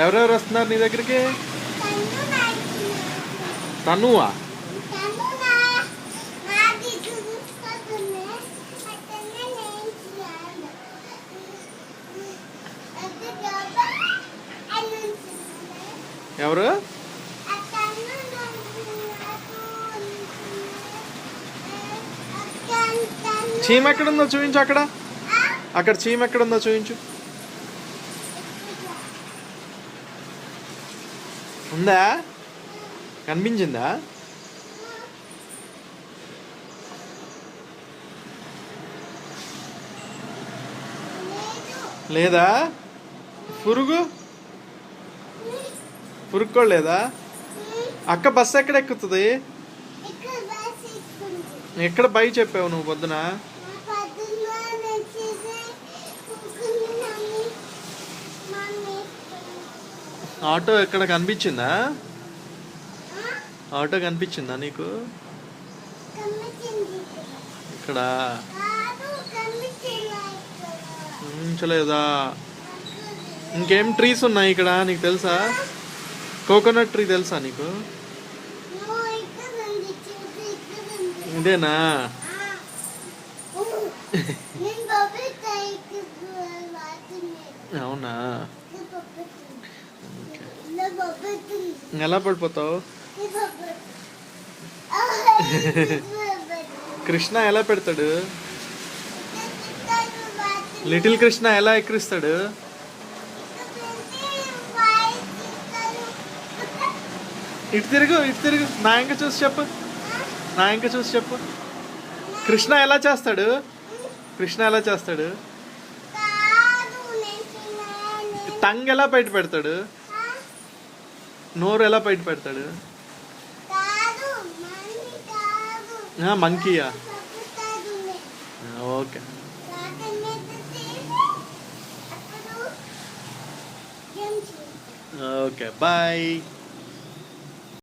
ఎవరెవరు వస్తున్నారు నీ దగ్గరికి? తనువా? ఎవరు? చీమ ఎక్కడుందో చూపించు. అక్కడ చీమ ఎక్కడుందో చూపించు. ఉందా? కనిపించిందా? లేదా? పురుగు కూడా లేదా? అక్క బస్సు ఎక్కడ ఎక్కుతుంది? ఎక్కడ బై చెప్పావు నువ్వు పొద్దున? ఆటో ఎక్కడ కనిపించిందా? ఆటో కనిపించిందా నీకు? ఇక్కడ కనిపించలేదా? ఇంకేం ట్రీస్ ఉన్నాయి ఇక్కడ నీకు తెలుసా? కోకోనట్ ట్రీ తెలుసా నీకు? ఇదేనా? అవునా? ఎలా పడిపోతావు? కృష్ణ ఎలా పెడతాడు? లిటిల్ కృష్ణ ఎలా ఎక్కిరిస్తాడు? ఇటు తిరుగు నా ఇంక చూసి చెప్పు. కృష్ణ ఎలా చేస్తాడు? టంగ్ ఎలా బయట పెడతాడు? నోరు ఎలా బయట పెడతాడు? మంకీయా? ఓకే. Okay, bye.